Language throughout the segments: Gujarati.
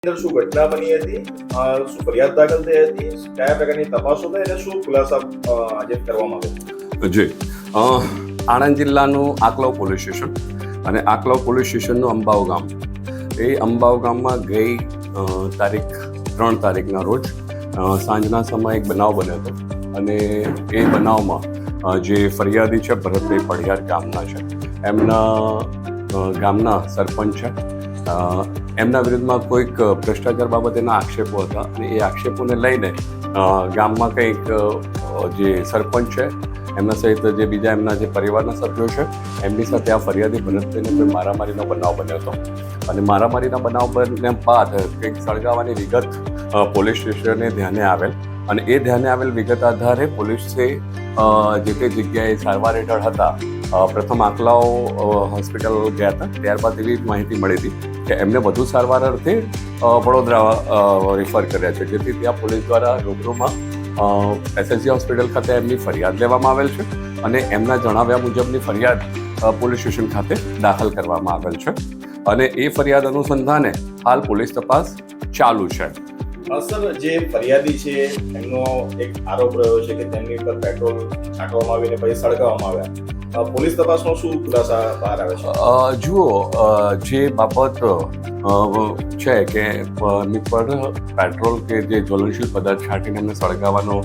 શું ઘટના બની હતી, શું ફરિયાદ દાખલ થઈ હતી, કયા પ્રકારની તપાસો થઈ અને શું ખુલાસા આજે કરવામાં આવ્યો? જી, આણંદ જિલ્લાનું આકલાવ પોલીસ સ્ટેશન અને આકલાવ પોલીસ સ્ટેશનનું અંબાવ ગામ, એ અંબાવ ગામમાં ગઈ તારીખ 3 તારીખના રોજ સાંજના સમયે એક બનાવ બન્યો હતો અને એ બનાવમાં જે ફરિયાદી છે ભરતભાઈ પડિયાર ગામના છે, એમના ગામના સરપંચ છે, એમના વિરુદ્ધમાં કોઈક ભ્રષ્ટાચાર બાબતેના આક્ષેપો હતા અને એ આક્ષેપોને લઈને ગામમાં કંઈક જે સરપંચ છે એમના સહિત જે બીજા એમના જે પરિવારના સભ્યો છે એમની સાથે આ ફરિયાદી ભરતભાઈને કોઈ મારામારીનો બનાવ બન્યો હતો અને મારામારીના બનાવ બન્યા બાદ કંઈક સળગાવવાની વિગત પોલીસ સ્ટેશને ધ્યાને આવેલ અને એ ધ્યાને આવેલ વિગત આધારે પોલીસે જે તે જગ્યાએ સારવાર હેઠળ હતા પ્રથમ આકલાવ હોસ્પિટલ ગયા હતા. ત્યારબાદ એવી માહિતી મળી હતી કે એમને વધુ સારવાર અર્થે વડોદરા રિફર કર્યા છે, જેથી ત્યાં પોલીસ દ્વારા રૂબરૂમાં એસએસજી હોસ્પિટલ ખાતે એમની ફરિયાદ લેવામાં આવેલ છે અને એમના જણાવ્યા મુજબની ફરિયાદ પોલીસ સ્ટેશન ખાતે દાખલ કરવામાં આવેલ છે અને એ ફરિયાદ અનુસંધાને હાલ પોલીસ તપાસ ચાલુ છે. સર, જે ફરિયાદી છે એમનો એક આરોપ રહ્યો છે કે તેમની ઉપર પેટ્રોલ છાંટવામાં આવીને પછી સળગાવવામાં આવ્યા. પોલીસ તપાસનો શું ખુલાસા બહાર આવે છે? જુઓ, જે બાબત છે કે એમની પર પેટ્રોલ કે જે જ્વલનશીલ પદાર્થ છાંટીને એમને સળગાવવાનો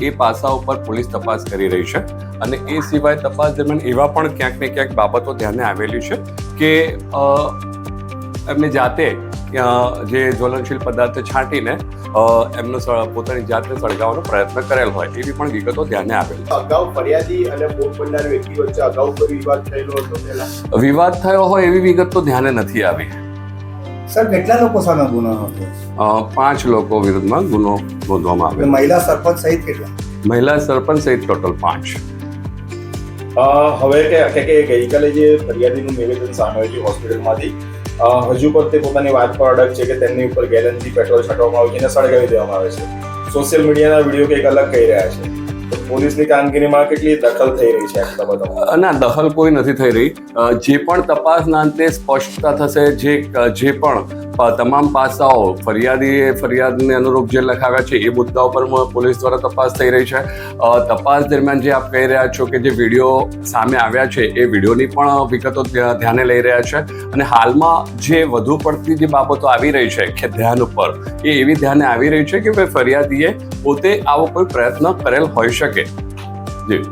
એ પાસા ઉપર પોલીસ તપાસ કરી રહી છે અને એ સિવાય તપાસ દરમિયાન એવા પણ ક્યાંક ને ક્યાંક બાબતો ધ્યાને આવેલી છે કે એમને જાતે જે જ્વલનશીલ પદાર્થ છાંટીને એમનો પોતાની જાતને સળગાવવાનો પ્રયત્ન કરેલ હોય એવી પણ વિગતો ધ્યાને આવેલ. અગાઉ ફરિયાદી અને ભોગ બનનાર વ્યક્તિ વચ્ચે અગાઉ કોઈ વિવાદ થયેલો હતો? પહેલા વિવાદ થયો હોય એવી વિગત તો ધ્યાને નથી આવી. સર, કેટલા લોકો સામે ગુનો હતો? 5 લોકો વિરુદ્ધમાં ગુનો નોંધવામાં આવ્યો. મહિલા સરપંચ સહિત કેટલા? મહિલા સરપંચ સહિત ટોટલ 5. હવે કે ગઈકાલે જે ફરિયાદીનું નિવેદન સામે આવ્યું હોસ્પિટલમાંથી, હજુ પણ તે પોતાની વાત પર અડગ છે કે તેમની ઉપર ગેલનથી પેટ્રોલ છાંટવામાં આવે છે અને સળગાવી દેવામાં આવે છે. સોશિયલ મીડિયાના વિડીયો કંઈક અલગ કહી રહ્યા છે. તો પોલીસની કામગીરીમાં કેટલી દખલ થઈ રહી છે આ બાબતમાં? ના, દખલ કોઈ નથી થઈ રહી. જે પણ તપાસના અંતે સ્પષ્ટતા થશે, જે પણ તમામ પાસાઓ ફરિયાદને અનુરૂપ જે લખાવ્યા છે એ મુદ્દાઓ પર પોલીસ દ્વારા તપાસ થઈ રહી છે. તપાસ દરમિયાન જે આપ કહી રહ્યા છો કે જે વિડીયો સામે આવ્યા છે એ વિડીયોની પણ વિગતો ધ્યાને લઈ રહ્યા છે અને હાલમાં જે વધુ પડતી જે બાબતો આવી રહી છે કે ધ્યાન ઉપર એ એવી ધ્યાને આવી રહી છે કે ફરિયાદીએ પોતે આવો કોઈ પ્રયત્ન કરેલ હોઈ શકે. જી.